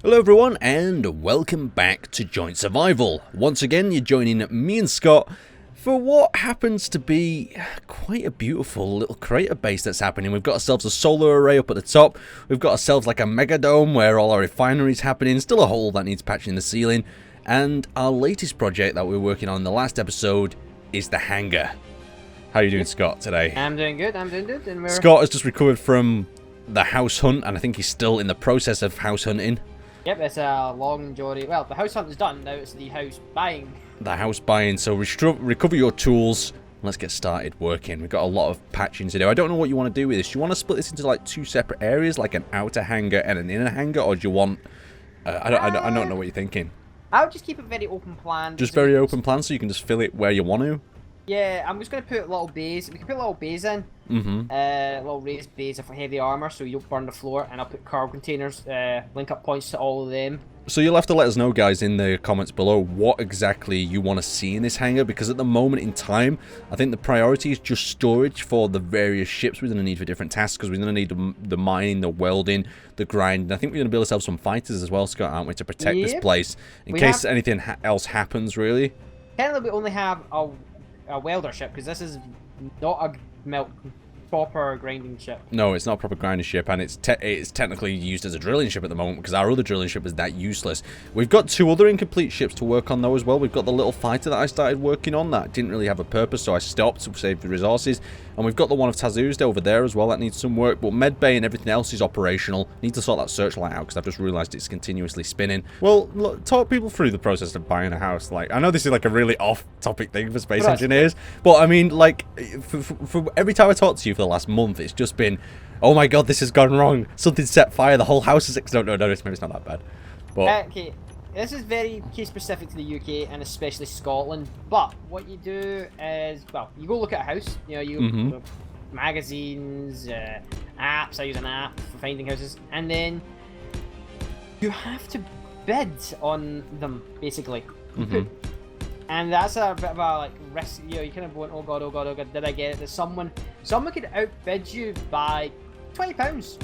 Hello everyone and welcome back to Joint Survival. Once again you're joining me and Scott for what happens to be quite a beautiful little crater base that's happening. We've got ourselves a solar array up at the top, we've got ourselves like a mega dome where all our refineries happening, still a hole that needs patching in the ceiling, and our latest project that we were working on in the last episode is the hangar. How are you doing, Scott, today? I'm doing good, And Scott has just recovered from the house hunt and I think he's still in the process of house hunting. Yep, it's a long journey. Well, the house hunt is done, now it's the house buying. The house buying, so recover your tools. Let's get started working. We've got a lot of patching to do. I don't know what you want to do with this. Do you want to split this into like two separate areas, like an outer hangar and an inner hangar, or do you want... I don't know what you're thinking. I would just keep it very open plan. Just very open plan, so you can just fill it where you want to? Yeah, I'm just going to put little bays. We can put little bays in. Little raised bays for heavy armor, so you don't burn the floor. And I'll put cargo containers, link up points to all of them. So you'll have to let us know, guys, in the comments below what exactly you want to see in this hangar, because at the moment in time, I think the priority is just storage for the various ships we're going to need for different tasks, because we're going to need the mining, the welding, the grinding. I think we're going to build ourselves some fighters as well, Scott, aren't we, to protect this place in case anything else happens, really. Technically, we only have a welder ship, because this is not a proper grinding ship. No, it's not a proper grinding ship, and it's technically used as a drilling ship at the moment because our other drilling ship is that useless. We've got two other incomplete ships to work on though as well. We've got the little fighter that I started working on that didn't really have a purpose, so I stopped to save the resources. And we've got the one of Tazuzda over there as well that needs some work, but medbay and everything else is operational. Need to sort that searchlight out because I've just realised it's continuously spinning. Well, look, talk people through the process of buying a house. Like, I know this is like a really off-topic thing for space engineers, but I mean, like, for every time I talk to you for the last month, it's just been, oh my god, this has gone wrong. Something set fire. The whole house is... No, maybe it's not that bad. But okay. This is very case specific to the UK and especially Scotland. But what you do is, well, you go look at a house. You know, you magazines, apps. I use an app for finding houses, and then you have to bid on them basically. And that's a bit of a like risk. You know, you kind of going, oh god, did I get it? There's someone could outbid you by £20.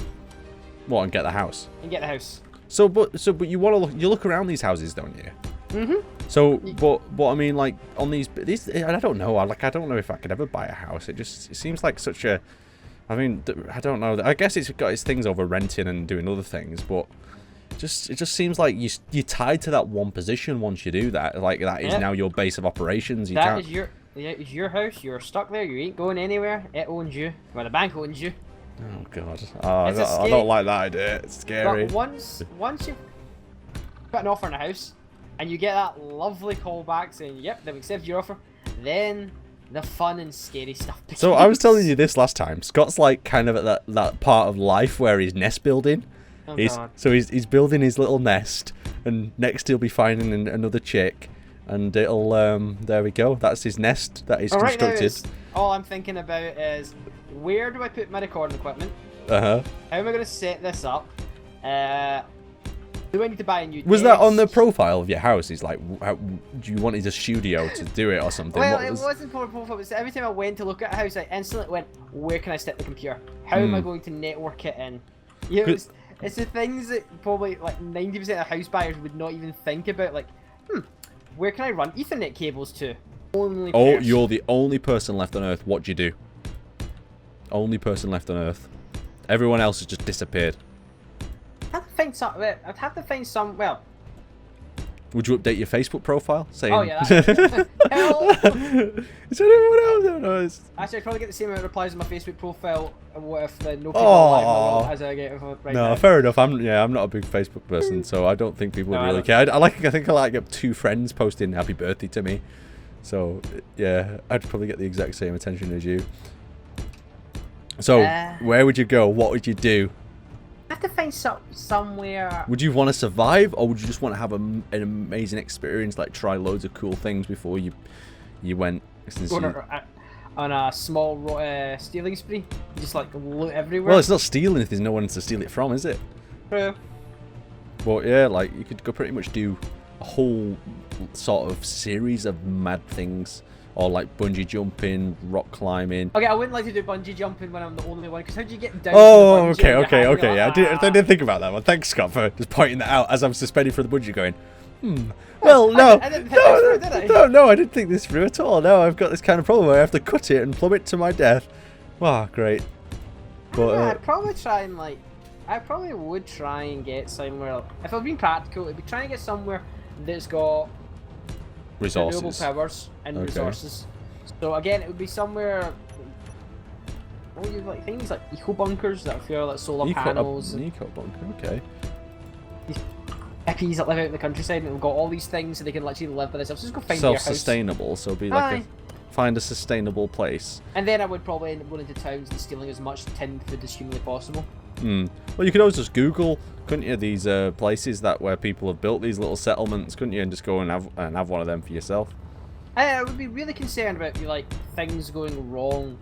what, and get the house? And get the house. So, but you want to look around these houses, don't you? So, but I mean, like on these, I don't know. I don't know if I could ever buy a house. It seems like such a. I mean, I don't know. I guess it's got its things over renting and doing other things, but it just seems like you're tied to that one position once you do that. Like that is now your base of operations. It's your house. You're stuck there. You ain't going anywhere. It owns you. Well, the bank owns you. Oh god, I don't like that idea. It's scary. But once you've got an offer on a house, and you get that lovely call back saying, "Yep, they've accepted your offer," then the fun and scary stuff begins. So I was telling you this last time. Scott's like kind of at that part of life where he's nest building. Oh, he's building his little nest, and next he'll be finding another chick, and it'll there we go. That's his nest that he's constructed. Right now all I'm thinking about is, where do I put my recording equipment? How am I going to set this up? Do I need to buy a new Was desk? that on the profile of your house? He's like, do you want a studio to do it or something? Well, it wasn't for a profile. It was every time I went to look at a house, I instantly went, where can I stick the computer? How am I going to network it in? You know, it's the things that probably like 90% of house buyers would not even think about. Like, where can I run Ethernet cables to? You're the only person left on Earth. What do you do? Only person left on Earth. Everyone else has just disappeared. I'd have to find some. Well, would you update your Facebook profile? Saying, oh yeah. Hell. Is there anyone else? No, actually, I'd probably get the same amount of replies on my Facebook profile. What if no people are live as I get right now? No, fair enough. I'm not a big Facebook person, so I don't think people would really care. I think I like 2 friends posting happy birthday to me. So yeah, I'd probably get the exact same attention as you. So where would you go? What would you do? I have to find somewhere. Would you want to survive, or would you just want to have an amazing experience, like try loads of cool things before you went? On a small stealing spree, just like loot everywhere. Well, it's not stealing if there's no one to steal it from, is it? True. But yeah, like you could go pretty much do a whole sort of series of mad things or like bungee jumping, rock climbing. Okay, I wouldn't like to do bungee jumping when I'm the only one, because how do you get down Oh, to the bungee okay. like, I didn't think about that one. Thanks, Scott, for just pointing that out as I'm suspended from the bungee going, well, no. I didn't think this through, did I? No, I didn't think this through at all. No, I've got this kind of problem where I have to cut it and plummet to my death. Wow, great. But, yeah, I'd probably try and like, I probably would try and get somewhere. If I was being practical, it'd be trying to get somewhere that's got resources, renewable powers and resources. So again, it would be somewhere. What you like things like eco bunkers that feel like solar panels. An eco bunker, okay. These hippies that live out in the countryside and have got all these things so they can literally live by themselves. Just go find your house. Self-sustainable, so it'd be like find a sustainable place. And then I would probably end up going into towns and stealing as much tinned food as humanly possible. Well, you could always just Google, couldn't you, these places where people have built these little settlements, couldn't you, and just go and have one of them for yourself. I would be really concerned about like things going wrong.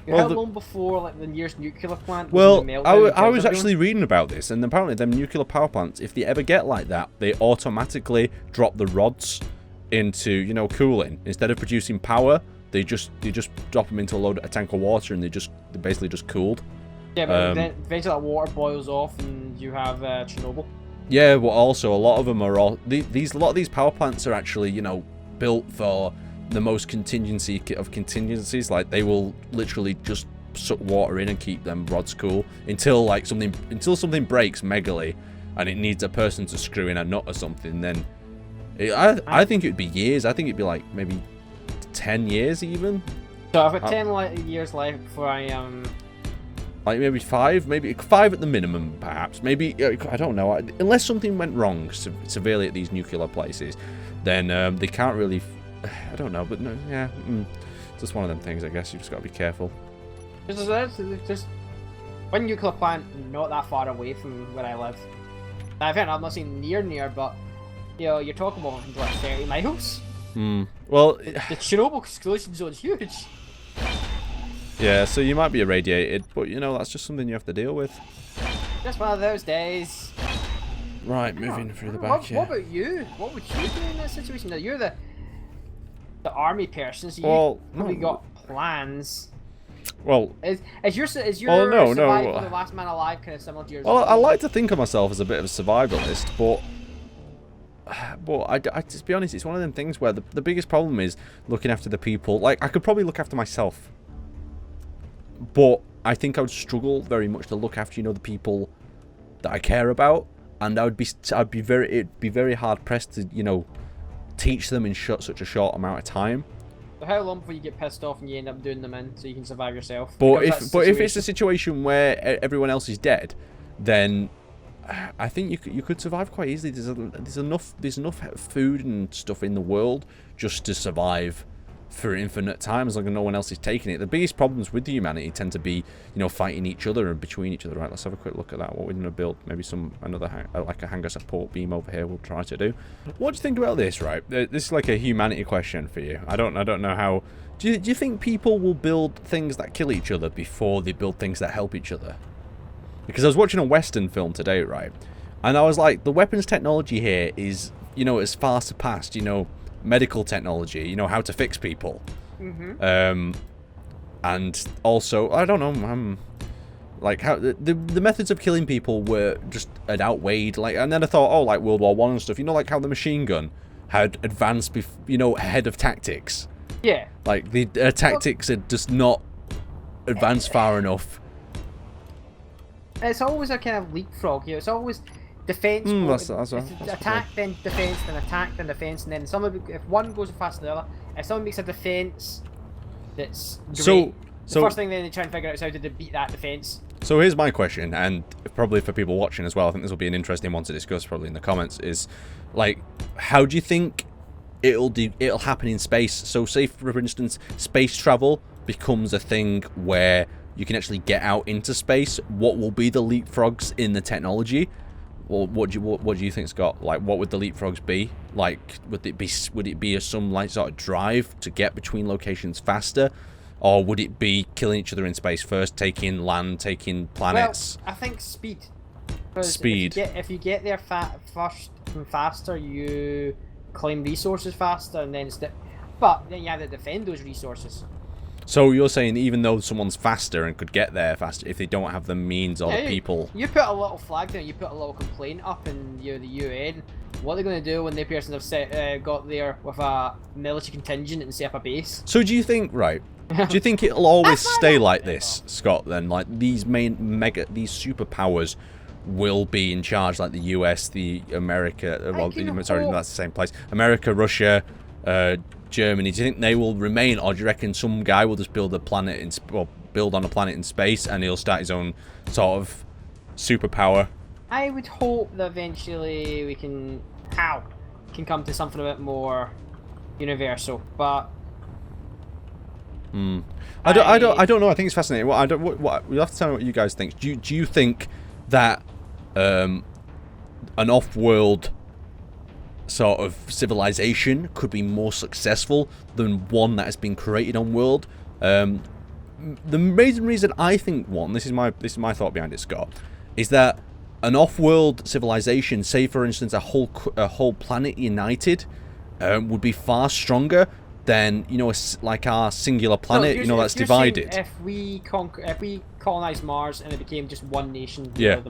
How long before like the nearest nuclear plant was I was actually reading about this, and apparently them nuclear power plants, if they ever get like that, they automatically drop the rods into cooling. Instead of producing power, they just drop them into a tank of water, and they're basically just cooled. Yeah, but then eventually that water boils off, and you have Chernobyl. Yeah, but also a lot of them are a lot of these power plants are actually built for the most contingency of contingencies. Like they will literally just suck water in and keep them rods cool until something breaks megally, and it needs a person to screw in a nut or something. Then I think it'd be years. I think it'd be like maybe 10 years even. So I've got 10 years left before I like maybe 5, maybe 5 at the minimum, perhaps. Maybe, I don't know. Unless something went wrong severely at these nuclear places, then they can't really. I don't know, but no, yeah, it's just one of them things. I guess you just got to be careful. Just one nuclear plant not that far away from where I live. Now, I'm not saying near, but you're talking about like 30 miles. Well, the Chernobyl exclusion zone is huge. Yeah, so you might be irradiated, but that's just something you have to deal with. Just one of those days. Right, moving through the back here. What about you? What would you do in that situation? Now, you're the army person, so you probably got plans. Well, is your survival the last man alive kind of similar to yours? Well, I like to think of myself as a bit of a survivalist, but I to be honest, it's one of them things where the biggest problem is looking after the people. Like, I could probably look after myself, but I think I would struggle very much to look after the people that I care about, and it'd be very hard pressed to teach them in such a short amount of time. So how long before you get pissed off and you end up doing them in so you can survive yourself? But if it's a situation where everyone else is dead, then I think you could survive quite easily. There's enough food and stuff in the world just to survive for infinite time as long as no one else is taking it. The biggest problems with humanity tend to be fighting each other and between each other. Right, let's have a quick look at that. What we're going to build, maybe like a hangar support beam over here. We'll try to do. What do you think about this? Right, this is like a humanity question for you. I don't know how. Do you think people will build things that kill each other before they build things that help each other? Because I was watching a Western film today, right, and I was like, the weapons technology here is as far surpassed medical technology, how to fix people. And also, I don't know, like how the methods of killing people were just outweighed. Like, and then I thought, oh, like World War I and stuff. Like how the machine gun had advanced, ahead of tactics. Yeah. Like the tactics had just not advanced far enough. It's always a kind of leapfrog here. It's always defense. That's attack, then defense, then attack, then defense, and then if one goes faster than the other, if someone makes a defense that's great, the first thing then they try and figure out is how to beat that defense. So here's my question, and probably for people watching as well, I think this will be an interesting one to discuss probably in the comments, is like, how do you think it'll happen in space? So say for instance, space travel becomes a thing where you can actually get out into space. What will be the leapfrogs in the technology? Or what do you think, Scott? Like, what would the leapfrogs be? Like, would it be some like sort of drive to get between locations faster, or would it be killing each other in space first, taking land, taking planets? Well, I think speed. Speed. If you get there first and faster, you claim resources faster, and then But then you have to defend those resources. So you're saying even though someone's faster and could get there faster, if they don't have the means or the people... You put a little flag down, you put a little complaint up in the UN. What are they going to do when the person have got there with a military contingent and set up a base? So do you think, right, do you think it'll always stay like this, Scott, then? Like, these these superpowers will be in charge, like the US, the America, well, sorry, that's the same place. America, Russia, Germany. Do you think they will remain, or do you reckon some guy will just build a planet build on a planet in space and he'll start his own sort of superpower? I would hope that eventually we can come to something a bit more universal, but I don't know. I think it's fascinating. What you'll have to tell me what you guys think. Do you think that an off-world sort of civilization could be more successful than one that has been created on world? The main reason I think this is my thought behind it, Scott, is that an off-world civilization, say for instance a whole planet united, would be far stronger than, you know, like our singular planet, you know, that's divided. If we colonized Mars and it became just one nation, yeah.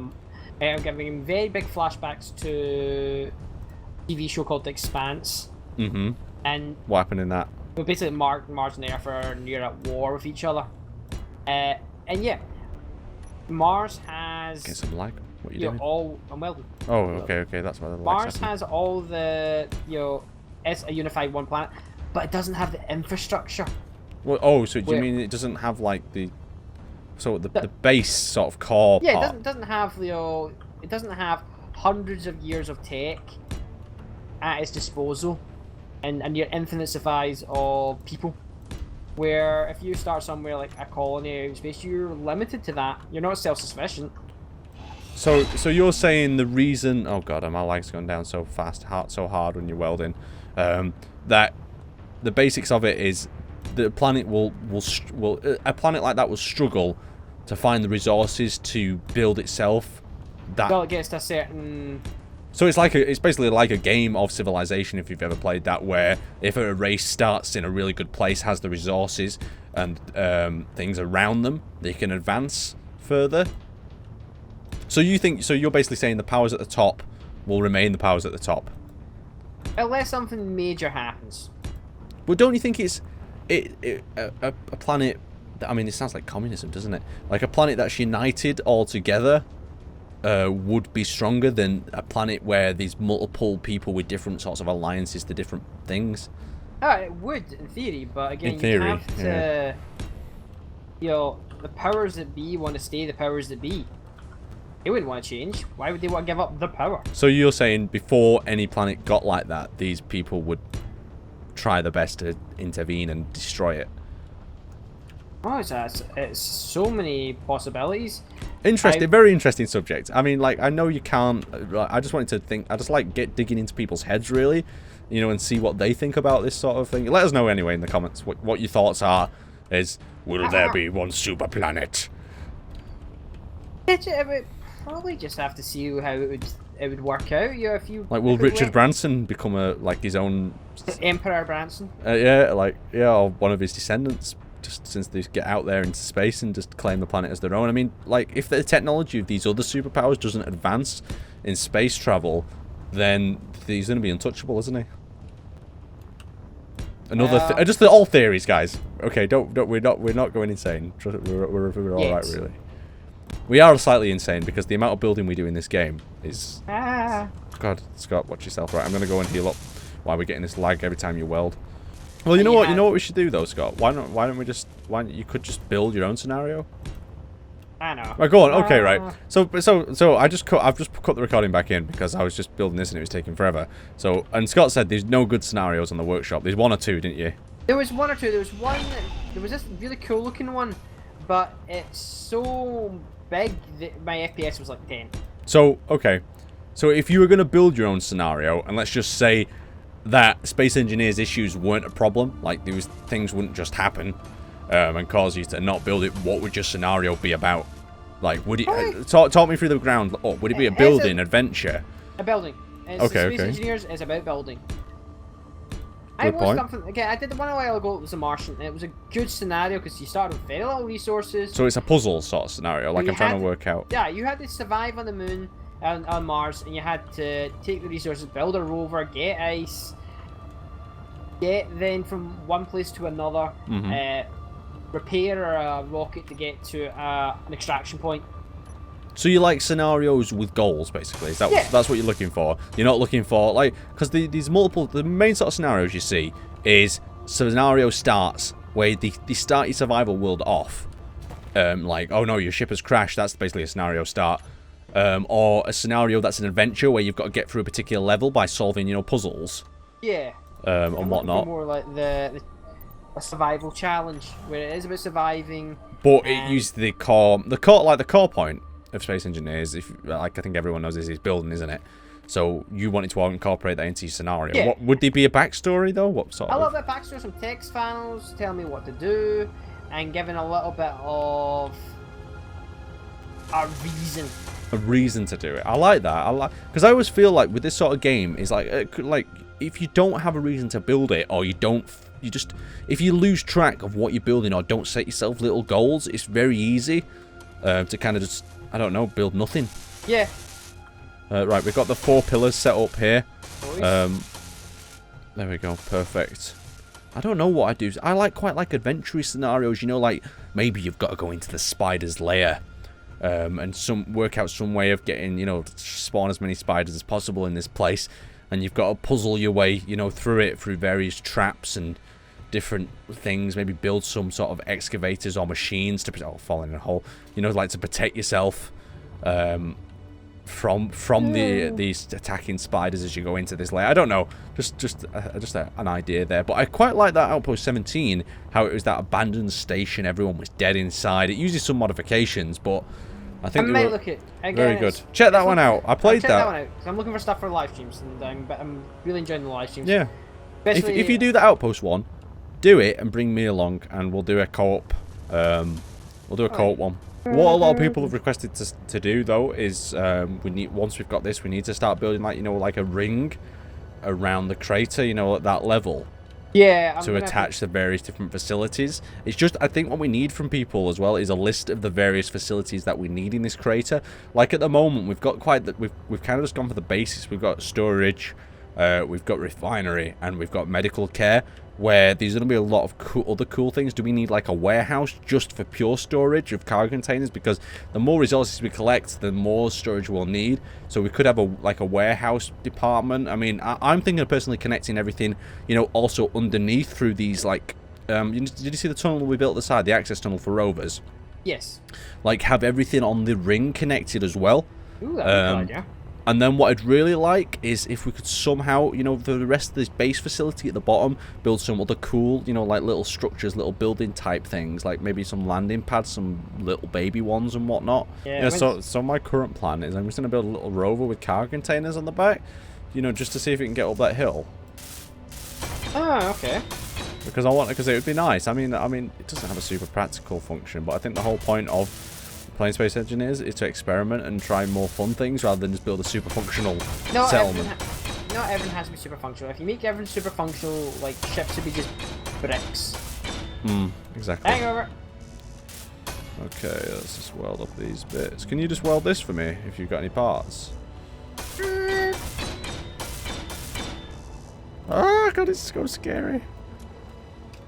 I'm giving very big flashbacks to a TV show called The Expanse. Mm-hmm. And what happened in that? Well, basically, Mars and Earth are near at war with each other. And yeah, Mars has. Get some lag. What are you doing? I'm welding. Oh, okay, that's why the Mars has all the, it's a unified one planet, but it doesn't have the infrastructure. Well, so do you mean it doesn't have like the base sort of core? Yeah, part? it doesn't have it doesn't have hundreds of years of tech at its disposal, and near infinite supplies of people. Where if you start somewhere like a colony out in space, you're limited to that. You're not self-sufficient. So you're saying the reason? Oh god, my leg's gone down so fast, so hard when you're welding. That the basics of it is the planet will a planet like that will struggle to find the resources to build itself. Well, it gets to a certain. So it's basically like a game of Civilization, if you've ever played that, where if a race starts in a really good place, has the resources and things around them, they can advance further. So you're basically saying the powers at the top will remain the powers at the top, unless something major happens. But don't you think it's a planet that, I mean, it sounds like communism, doesn't it? Like a planet that's united all together would be stronger than a planet where there's multiple people with different sorts of alliances to different things. It would, in theory, but again, in theory, you have to, the powers that be want to stay the powers that be. They wouldn't want to change. Why would they want to give up the power? So you're saying before any planet got like that, these people would try their best to intervene and destroy it? Oh, it's so many possibilities. Interesting, very interesting subject. I mean, like, I know you can't. I just wanted to think. I just like digging into people's heads, really, and see what they think about this sort of thing. Let us know anyway in the comments what your thoughts are. Will there be one super planet? It would probably just have to see how it would work out. If you will Richard Branson become his own Emperor Branson? Or one of his descendants. Just since they get out there into space and just claim the planet as their own. I mean, like, if the technology of these other superpowers doesn't advance in space travel, then he's going to be untouchable, isn't he? Just all theories, guys. Okay, we're not going insane. We're all right, really. We are slightly insane because the amount of building we do in this game is. God, Scott, watch yourself. Right, I'm going to go and heal up. Why we're getting this lag every time you weld. Well, you know what? You know what we should do though, Scott. Why don't you could just build your own scenario? I know. Right, go on. Okay, right. So I've just cut the recording back in because I was just building this and it was taking forever. And Scott said there's no good scenarios on the workshop. There's one or two, didn't you? There was one or two. There was this really cool looking one, but it's so big that my FPS was like 10. So okay, so if you were gonna build your own scenario, and let's just say that Space Engineers issues weren't a problem, like things wouldn't just happen and cause you to not build it, what would your scenario be about? Like, would it talk me through the ground? Or would it be a building adventure? A building. Space Engineers is about building. Good point. Again, I did the one a while ago. It was a Martian, and it was a good scenario because you started with very little resources. So it's a puzzle sort of scenario, like I'm trying to work out. Yeah, you had to survive on the moon, on Mars, and you had to take the resources, build a rover, get ice, get then from one place to another, repair a rocket to get to an extraction point. So you like scenarios with goals, basically? Is that that's what you're looking for? You're not looking for, like, because the main sort of scenarios you see is scenario starts where they start your survival world off. Like, oh no, your ship has crashed, that's basically a scenario start. Or a scenario that's an adventure where you've got to get through a particular level by solving, you know, puzzles. Yeah. And whatnot. More like a survival challenge, where it is about surviving. But it uses the core point of Space Engineers, like I think everyone knows, is building, isn't it? So you wanted to incorporate that into your scenario. Yeah. What would there be a backstory though? What sort I of? love that backstory, some text panels telling me what to do, and giving a little bit of a reason. A reason to do it. I like that. Because I always feel like with this sort of game is like if you don't have a reason to build it, or if you lose track of what you're building or don't set yourself little goals, it's very easy to kind of just, I don't know, build nothing. Yeah. Right, we've got the 4 pillars set up here. There we go, perfect. I don't know what I do. I quite like adventurous scenarios, you know, like maybe you've got to go into the spider's lair and work out some way of getting, you know, spawn as many spiders as possible in this place, and you've got to puzzle your way, you know, through various traps and different things. Maybe build some sort of excavators or machines to fall in a hole, you know, like to protect yourself from these attacking spiders as you go into this layer. I don't know, just an idea there. But I quite like that Outpost 17, how it was that abandoned station, everyone was dead inside. It uses some modifications, but I think they were very good. Check that one out. I played that one out, 'cause I'm looking for stuff for live streams, and I'm really enjoying the live streams. Yeah. If you do the Outpost one, do it and bring me along, and we'll do a co-op. We'll do a co-op one. What a lot of people have requested to do though is once we've got this, we need to start building, like, you know, like a ring around the crater, you know, at that level. Yeah. To attach the various different facilities. It's just, I think what we need from people as well is a list of the various facilities that we need in this crater. Like at the moment, we've got we've kind of just gone for the basics. We've got storage, we've got refinery, and we've got medical care. Where there's going to be a lot of other cool things. Do we need like a warehouse just for pure storage of cargo containers? Because the more resources we collect, the more storage we'll need. So we could have a warehouse department. I mean, I'm thinking of personally connecting everything, you know, also underneath through these, like, did you see the tunnel we built at the side, the access tunnel for rovers? Yes. Like have everything on the ring connected as well. Ooh, that'd be a good idea. And then what I'd really like is if we could somehow, you know, for the rest of this base facility at the bottom, build some other cool, you know, like little structures, little building type things, like maybe some landing pads, some little baby ones and whatnot. Yeah. So my current plan is I'm just going to build a little rover with cargo containers on the back, you know, just to see if it can get up that hill. Oh, okay. Because it would be nice. I mean, it doesn't have a super practical function, but I think the whole point of playing Space Engineers is to experiment and try more fun things rather than just build a super functional settlement. Not everything has to be super functional. If you make everything super functional, like ships would be just bricks. Exactly. Hangover. Okay, let's just weld up these bits. Can you just weld this for me if you've got any parts? Oh god, it's so scary.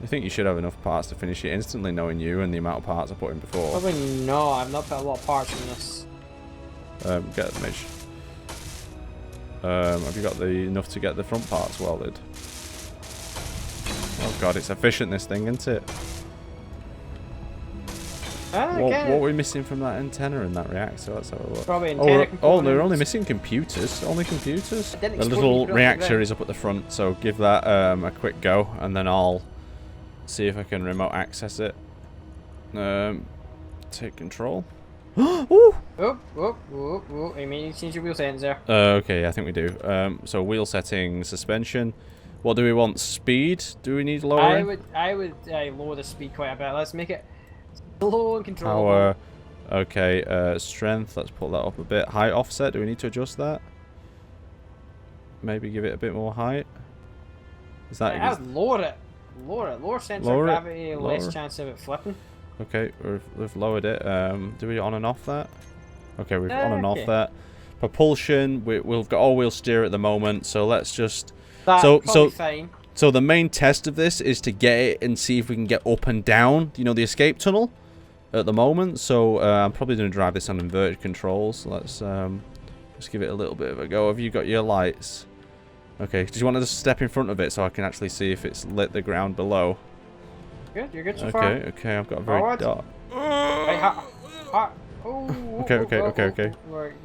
I think you should have enough parts to finish it instantly, knowing you and the amount of parts I put in before. Probably no, I've not put a lot of parts in this. Get the Mitch. Have you got enough to get the front parts welded? Oh god, it's efficient, this thing, isn't it? What are we missing from that antenna and that reactor? Let's have a look. Probably antenna components. Oh, they're only missing computers. Only computers. The little reactor is up at the front, so give that a quick go, and then I'll see if I can remote access it. Take control. Ooh! Oh, I mean, you change your wheel settings there. Okay, I think we do. So wheel settings, suspension. What do we want? Speed? Do we need lowering? I would lower the speed quite a bit. Let's make it slow and controllable. Power. Okay, strength. Let's put that up a bit. Height offset. Do we need to adjust that? Maybe give it a bit more height. Is that? I would lower it. Lower center of gravity, less chance of it flipping. Okay, we've lowered it. Do we on and off that? Okay, we've on and off that. Propulsion, we've got all-wheel steer at the moment, so let's just... Fine. So the main test of this is to get it and see if we can get up and down, you know, the escape tunnel at the moment. So I'm probably going to drive this on inverted controls. So let's give it a little bit of a go. Have you got your lights? Okay, do you want to just step in front of it so I can actually see if it's lit the ground below? Good, you're good so far. Okay, I've got a very dark... Okay.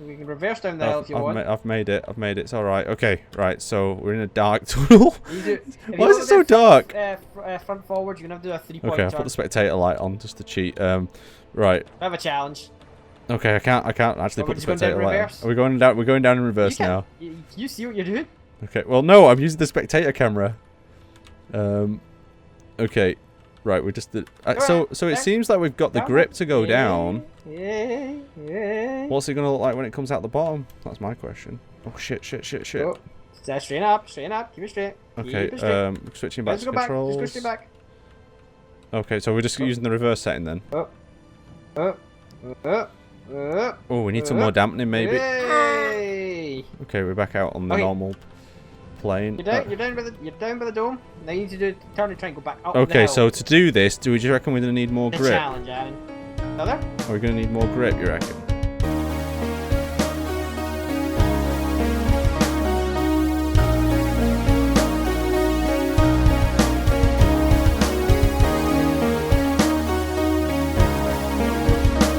We can reverse down the hill if you want. I've made it. It's all right. Okay, right. So we're in a dark tunnel. Why is it so dark? Front forward. You're gonna have to do a 3-point Okay, I'll put the spectator light on just to cheat. Right. I have a challenge. Okay, I can't actually put the spectator light on. Are we going down? We're going down in reverse now. You see what you're doing? Okay. Well, no, I'm using the spectator camera. Okay. Right, we just did. So it seems like we've got the grip to go down. What's it gonna look like when it comes out the bottom? That's my question. Oh shit! Oh, straighten up, keep it straight. Okay, switching back to controls. Just go straight back. Okay, so we're just using the reverse setting then. Oh, we need some more dampening maybe. Okay, we're back out on the normal plane. You're down by the dome. Now you need to turn and try and go back up. Okay, so to do this, do you reckon we're gonna need more grip? Challenge, Aaron. Another? Are we gonna need more grip? You reckon?